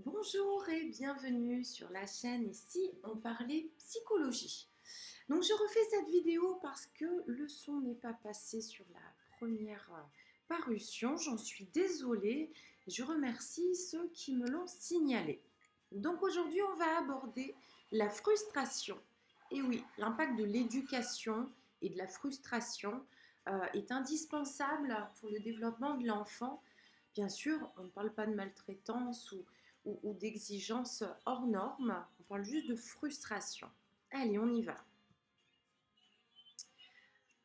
Bonjour et bienvenue sur la chaîne Ici on parlait psychologie. Donc je refais cette vidéo parce que le son n'est pas passé sur la première parution. J'en suis désolée. Je remercie ceux qui me l'ont signalé. Donc aujourd'hui on va aborder la frustration. Et oui, l'impact de l'éducation et de la frustration est indispensable pour le développement de l'enfant. Bien sûr, on ne parle pas de maltraitance ou d'exigences hors normes, on parle juste de frustration. Allez, on y va.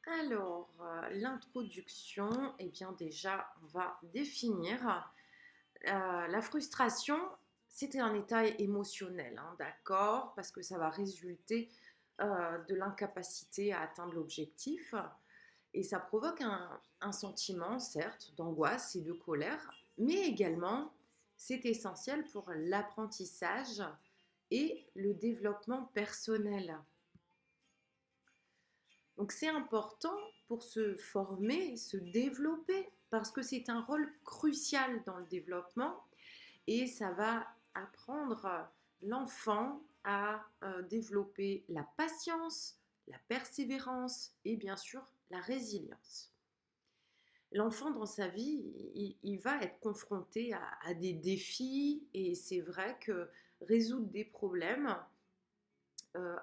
Alors, l'introduction, eh bien déjà, on va définir. La frustration, c'est un état émotionnel, hein, d'accord, parce que ça va résulter de l'incapacité à atteindre l'objectif. Et ça provoque un sentiment, certes, d'angoisse et de colère, mais également, c'est essentiel pour l'apprentissage et le développement personnel. Donc c'est important pour se former, se développer, parce que c'est un rôle crucial dans le développement et ça va apprendre l'enfant à développer la patience, la persévérance et bien sûr la résilience. L'enfant dans sa vie, il va être confronté à des défis et c'est vrai que résoudre des problèmes,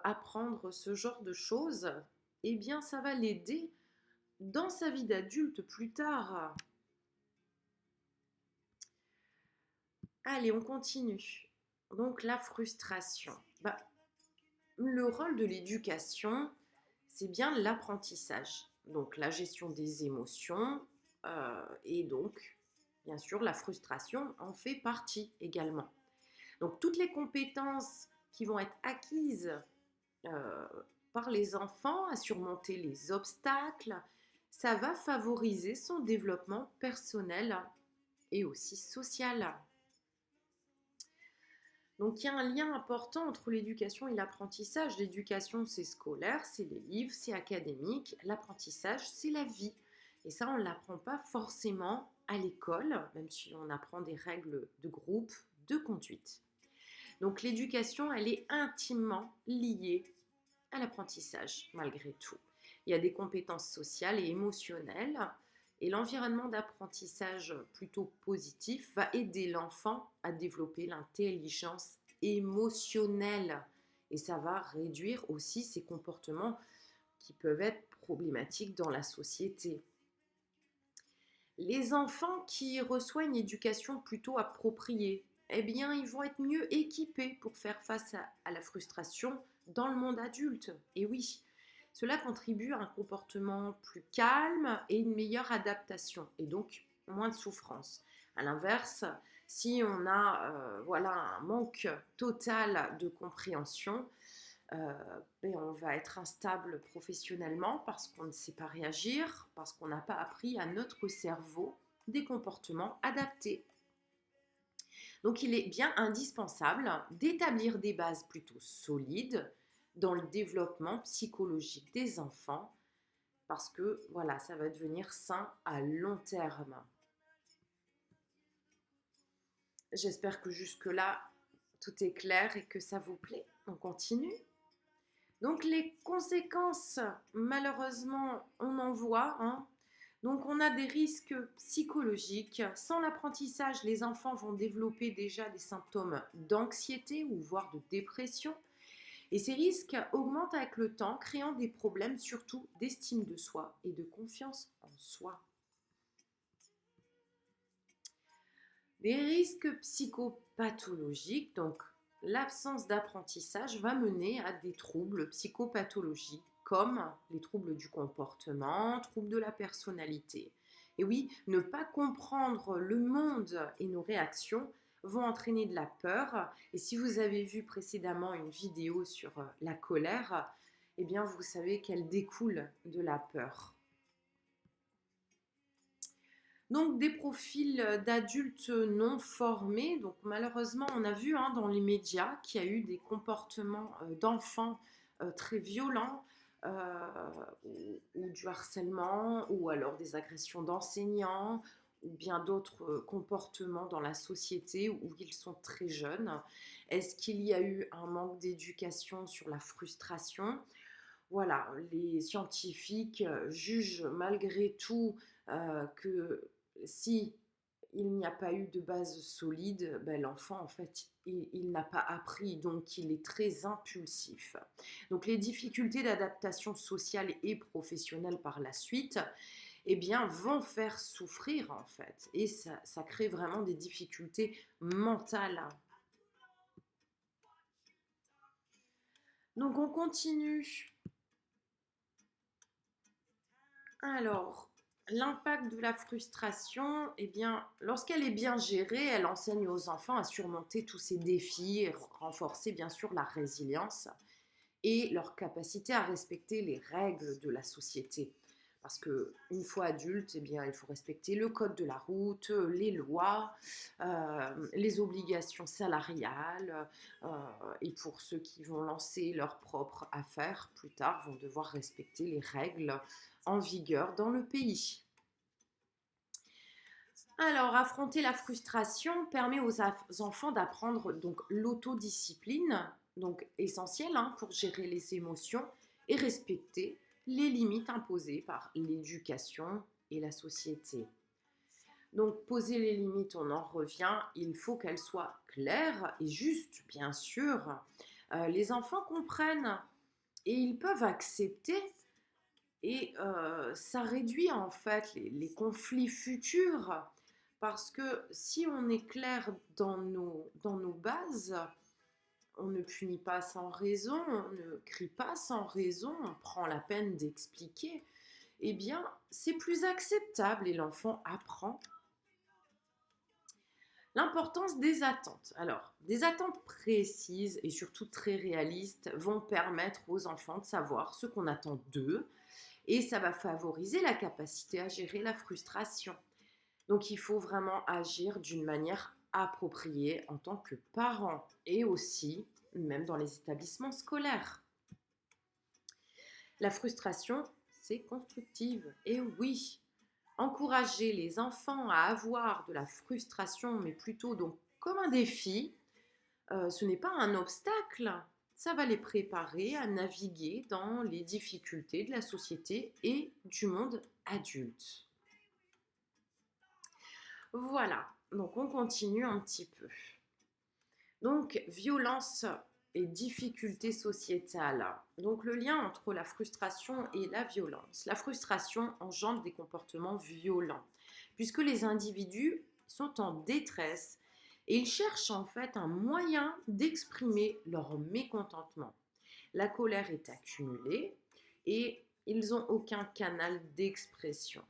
apprendre ce genre de choses, eh bien ça va l'aider dans sa vie d'adulte plus tard. Allez, on continue. Donc la frustration. Le rôle de l'éducation, c'est bien l'apprentissage. Donc la gestion des émotions et donc, bien sûr, la frustration en fait partie également. Donc toutes les compétences qui vont être acquises euh, par les enfants à surmonter les obstacles, ça va favoriser son développement personnel et aussi social. Donc il y a un lien important entre l'éducation et l'apprentissage. L'éducation, c'est scolaire, c'est les livres, c'est académique. L'apprentissage, c'est la vie. Et ça, on ne l'apprend pas forcément à l'école, même si on apprend des règles de groupe, de conduite. Donc l'éducation, elle est intimement liée à l'apprentissage, malgré tout. Il y a des compétences sociales et émotionnelles, et l'environnement d'apprentissage plutôt positif va aider l'enfant à développer l'intelligence émotionnelle. Et ça va réduire aussi ses comportements qui peuvent être problématiques dans la société. Les enfants qui reçoivent une éducation plutôt appropriée, eh bien, ils vont être mieux équipés pour faire face à la frustration dans le monde adulte. Et oui, cela contribue à un comportement plus calme et une meilleure adaptation, et donc moins de souffrance. À l'inverse, si on a voilà, un manque total de compréhension, on va être instable professionnellement parce qu'on ne sait pas réagir, parce qu'on n'a pas appris à notre cerveau des comportements adaptés. Donc il est bien indispensable d'établir des bases plutôt solides dans le développement psychologique des enfants parce que voilà, ça va devenir sain à long terme. J'espère que jusque-là, tout est clair et que ça vous plaît. On continue. Donc les conséquences, malheureusement, on en voit, hein. Donc on a des risques psychologiques. Sans l'apprentissage, les enfants vont développer déjà des symptômes d'anxiété ou voire de dépression. Et ces risques augmentent avec le temps, créant des problèmes surtout d'estime de soi et de confiance en soi. Des risques psychopathologiques, donc l'absence d'apprentissage va mener à des troubles psychopathologiques comme les troubles du comportement, troubles de la personnalité. Et oui, ne pas comprendre le monde et nos réactions vont entraîner de la peur. Et si vous avez vu précédemment une vidéo sur la colère, eh bien vous savez qu'elle découle de la peur. Donc des profils d'adultes non formés. Donc malheureusement, on a vu dans les médias qu'il y a eu des comportements d'enfants très violents ou du harcèlement ou alors des agressions d'enseignants ou bien d'autres comportements dans la société où ils sont très jeunes? Est-ce qu'il y a eu un manque d'éducation sur la frustration? Voilà, les scientifiques jugent malgré tout que si il n'y a pas eu de base solide, ben, l'enfant, en fait, il n'a pas appris, donc il est très impulsif. Donc les difficultés d'adaptation sociale et professionnelle par la suite, eh bien, vont faire souffrir, en fait. Et ça crée vraiment des difficultés mentales. Donc on continue. Alors, l'impact de la frustration, eh bien, lorsqu'elle est bien gérée, elle enseigne aux enfants à surmonter tous ces défis et renforcer bien sûr la résilience et leur capacité à respecter les règles de la société. Parce que une fois adulte, eh bien, il faut respecter le code de la route, les lois, les obligations salariales. euh, et pour ceux qui vont lancer leur propre affaire plus tard, vont devoir respecter les règles en vigueur dans le pays. Alors, affronter la frustration permet aux enfants d'apprendre donc l'autodiscipline, donc essentielle pour gérer les émotions et respecter les limites imposées par l'éducation et la société. Donc, poser les limites, on en revient, il faut qu'elles soient claires et justes, bien sûr. Les enfants comprennent et ils peuvent accepter et ça réduit en fait les conflits futurs parce que si on est clair dans nos bases, on ne punit pas sans raison, on ne crie pas sans raison, on prend la peine d'expliquer, eh bien c'est plus acceptable et l'enfant apprend. L'importance des attentes. Alors, des attentes précises et surtout très réalistes vont permettre aux enfants de savoir ce qu'on attend d'eux et ça va favoriser la capacité à gérer la frustration. Donc il faut vraiment agir d'une manière appropriée en tant que parent et aussi même dans les établissements scolaires. La frustration, c'est constructive. Et oui, encourager les enfants à avoir de la frustration, mais plutôt donc comme un défi, ce n'est pas un obstacle. Ça va les préparer à naviguer dans les difficultés de la société et du monde adulte. Voilà, donc on continue un petit peu. Donc, violence et difficultés sociétales. Donc, le lien entre la frustration et la violence. La frustration engendre des comportements violents, puisque les individus sont en détresse et ils cherchent en fait un moyen d'exprimer leur mécontentement. La colère est accumulée et ils n'ont aucun canal d'expression.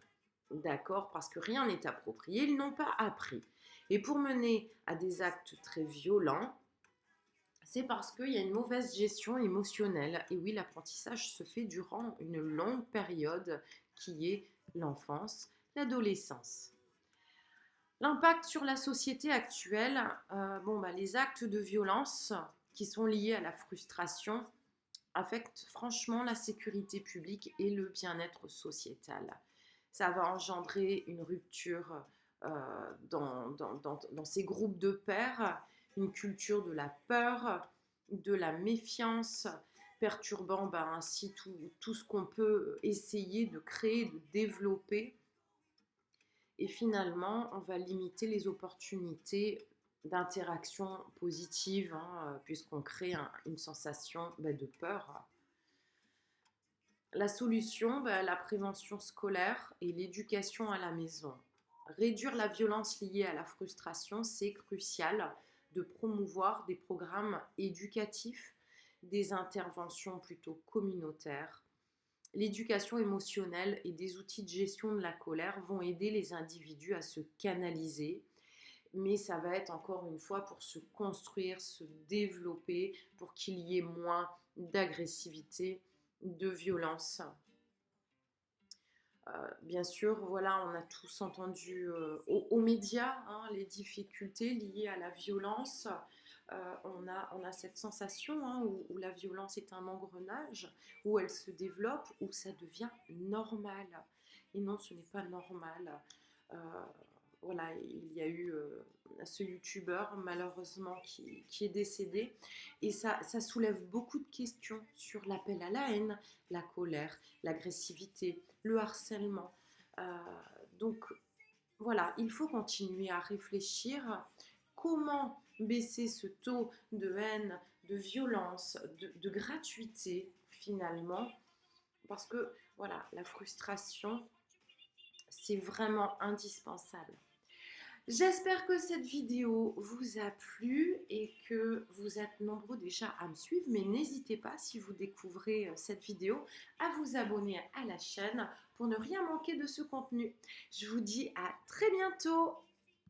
D'accord? Parce que rien n'est approprié, ils n'ont pas appris. Et pour mener à des actes très violents, c'est parce qu'il y a une mauvaise gestion émotionnelle. Et oui, l'apprentissage se fait durant une longue période qui est l'enfance, l'adolescence. L'impact sur la société actuelle, les actes de violence qui sont liés à la frustration affectent franchement la sécurité publique et le bien-être sociétal. Ça va engendrer une rupture dans ces groupes de pairs, une culture de la peur, de la méfiance, perturbant ainsi tout ce qu'on peut essayer de créer, de développer. Et finalement, on va limiter les opportunités d'interaction positive, puisqu'on crée une sensation de peur. La solution, la prévention scolaire et l'éducation à la maison. Réduire la violence liée à la frustration, c'est crucial de promouvoir des programmes éducatifs, des interventions plutôt communautaires. L'éducation émotionnelle et des outils de gestion de la colère vont aider les individus à se canaliser, mais ça va être encore une fois pour se construire, se développer, pour qu'il y ait moins d'agressivité, de violence. Bien sûr, voilà, on a tous entendu aux médias les difficultés liées à la violence. On a cette sensation où la violence est un engrenage, où elle se développe, où ça devient normal. Et non, ce n'est pas normal. Euh, voilà, il y a eu ce youtubeur malheureusement qui est décédé. Et ça soulève beaucoup de questions sur l'appel à la haine, la colère, l'agressivité, le harcèlement. Euh, donc voilà, il faut continuer à réfléchir comment baisser ce taux de haine, de violence, de gratuité finalement. Parce que voilà, la frustration, c'est vraiment indispensable. J'espère que cette vidéo vous a plu et que vous êtes nombreux déjà à me suivre, mais n'hésitez pas, si vous découvrez cette vidéo, à vous abonner à la chaîne pour ne rien manquer de ce contenu. Je vous dis à très bientôt.